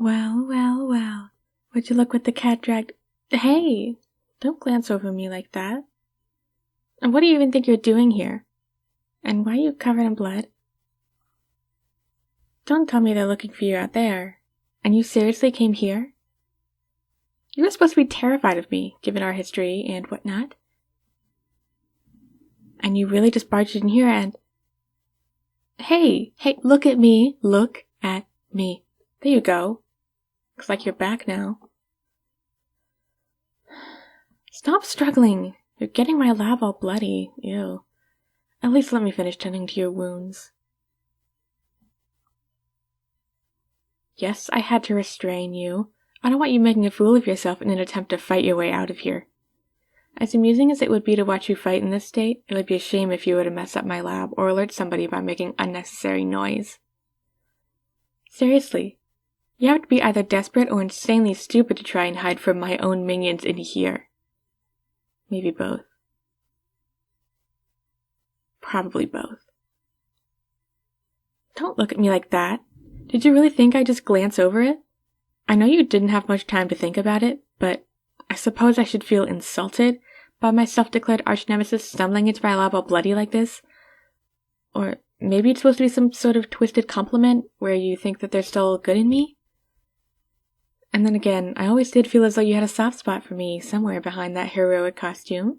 Well, well, well. Would you look what the cat dragged? Hey! Don't glance over me like that. And what do you even think you're doing here? And why are you covered in blood? Don't tell me they're looking for you out there. And you seriously came here? You were supposed to be terrified of me, given our history and whatnot. And you really just barged in here and... Hey, look at me. Look at me. There you go. Looks like you're back now. Stop struggling. You're getting my lab all bloody. Ew. At least let me finish tending to your wounds. Yes, I had to restrain you. I don't want you making a fool of yourself in an attempt to fight your way out of here. As amusing as it would be to watch you fight in this state, it would be a shame if you were to mess up my lab or alert somebody by making unnecessary noise. Seriously, you have to be either desperate or insanely stupid to try and hide from my own minions in here. Maybe both. Probably both. Don't look at me like that. Did you really think I'd just glance over it? I know you didn't have much time to think about it, but I suppose I should feel insulted by my self-declared arch-nemesis stumbling into my lab all bloody like this? Or maybe it's supposed to be some sort of twisted compliment where you think that there's still good in me? And then again, I always did feel as though you had a soft spot for me somewhere behind that heroic costume.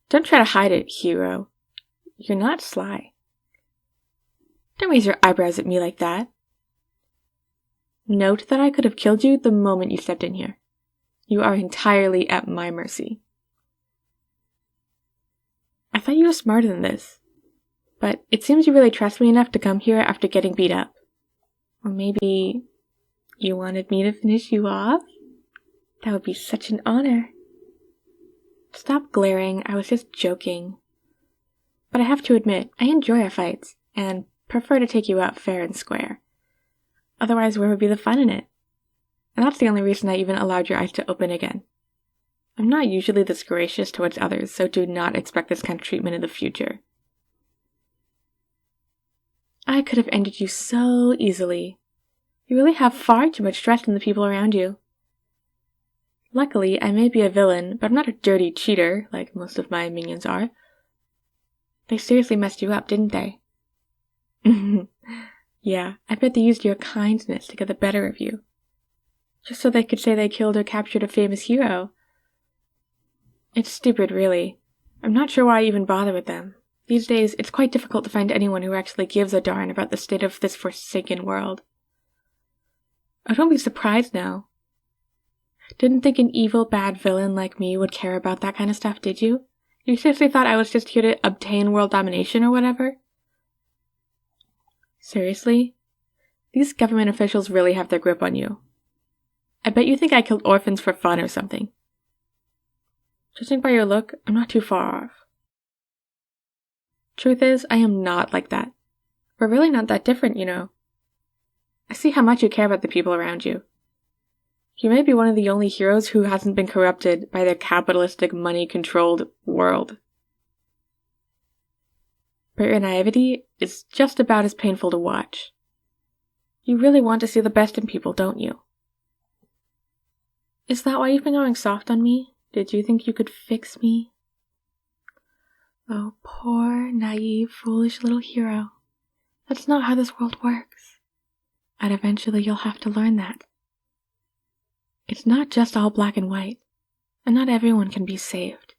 Don't try to hide it, hero. You're not sly. Don't raise your eyebrows at me like that. Note that I could have killed you the moment you stepped in here. You are entirely at my mercy. I thought you were smarter than this, but it seems you really trust me enough to come here after getting beat up. Or maybe you wanted me to finish you off? That would be such an honor. Stop glaring, I was just joking. But I have to admit, I enjoy our fights, and prefer to take you out fair and square. Otherwise, where would be the fun in it? And that's the only reason I even allowed your eyes to open again. I'm not usually this gracious towards others, so do not expect this kind of treatment in the future. I could have ended you so easily. You really have far too much trust in the people around you. Luckily, I may be a villain, but I'm not a dirty cheater, like most of my minions are. They seriously messed you up, didn't they? Yeah, I bet they used your kindness to get the better of you. Just so they could say they killed or captured a famous hero. It's stupid, really. I'm not sure why I even bother with them. These days, it's quite difficult to find anyone who actually gives a darn about the state of this forsaken world. Oh, don't be surprised now. Didn't think an evil, bad villain like me would care about that kind of stuff, did you? You seriously thought I was just here to obtain world domination or whatever? Seriously? These government officials really have their grip on you. I bet you think I killed orphans for fun or something. Judging by your look, I'm not too far off. Truth is, I am not like that. We're really not that different, you know. I see how much you care about the people around you. You may be one of the only heroes who hasn't been corrupted by their capitalistic, money-controlled world. But your naivety is just about as painful to watch. You really want to see the best in people, don't you? Is that why you've been going soft on me? Did you think you could fix me? Oh, poor, naive, foolish little hero. That's not how this world works. And eventually you'll have to learn that. It's not just all black and white, and not everyone can be saved.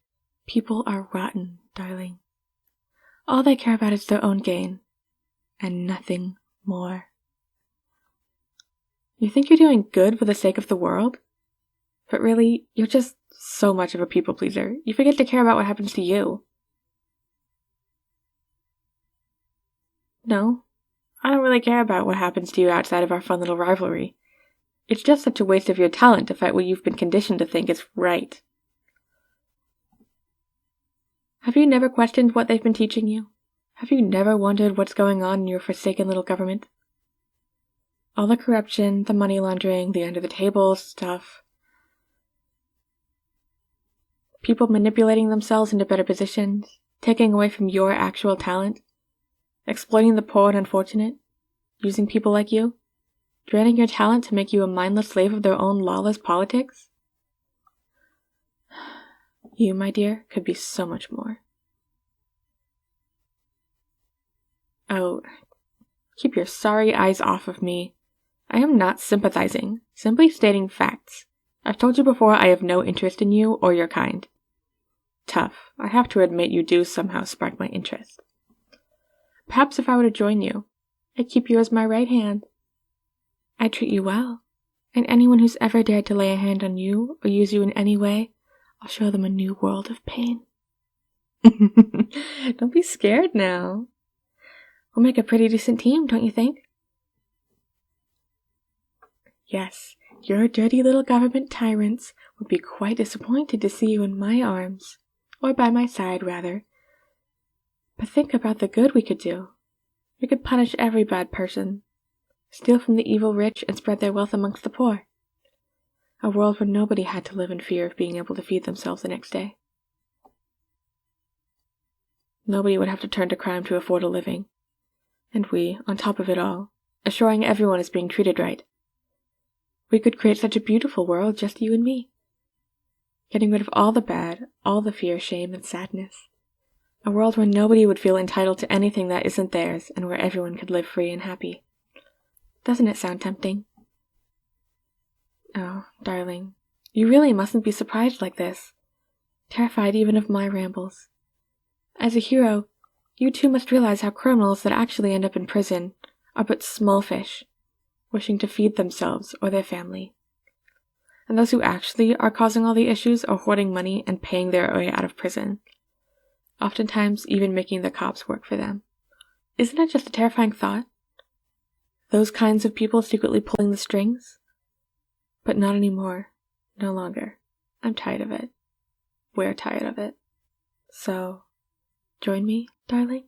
People are rotten, darling. All they care about is their own gain, and nothing more. You think you're doing good for the sake of the world? But really, you're just so much of a people pleaser. You forget to care about what happens to you. No, I don't really care about what happens to you outside of our fun little rivalry. It's just such a waste of your talent to fight what you've been conditioned to think is right. Have you never questioned what they've been teaching you? Have you never wondered what's going on in your forsaken little government? All the corruption, the money laundering, the under-the-table stuff. People manipulating themselves into better positions, taking away from your actual talent, exploiting the poor and unfortunate, using people like you. Draining your talent to make you a mindless slave of their own lawless politics? You, my dear, could be so much more. Oh, keep your sorry eyes off of me. I am not sympathizing, simply stating facts. I've told you before I have no interest in you or your kind. Tough. I have to admit you do somehow spark my interest. Perhaps if I were to join you, I'd keep you as my right hand. I'd treat you well, and anyone who's ever dared to lay a hand on you or use you in any way, I'll show them a new world of pain. Don't be scared now. We'll make a pretty decent team, don't you think? Yes, your dirty little government tyrants would be quite disappointed to see you in my arms, or by my side, rather. But think about the good we could do. We could punish every bad person, steal from the evil rich and spread their wealth amongst the poor. A world where nobody had to live in fear of being able to feed themselves the next day. Nobody would have to turn to crime to afford a living. And we, on top of it all, assuring everyone is being treated right. We could create such a beautiful world, just you and me. Getting rid of all the bad, all the fear, shame, and sadness. A world where nobody would feel entitled to anything that isn't theirs, and where everyone could live free and happy. Doesn't it sound tempting? Oh, darling, you really mustn't be surprised like this. Terrified even of my rambles. As a hero, you too must realize how criminals that actually end up in prison are but small fish, wishing to feed themselves or their family. And those who actually are causing all the issues are hoarding money and paying their way out of prison. Oftentimes even making the cops work for them. Isn't it just a terrifying thought? Those kinds of people secretly pulling the strings? But not anymore. No longer. I'm tired of it. We're tired of it. So, join me, darling?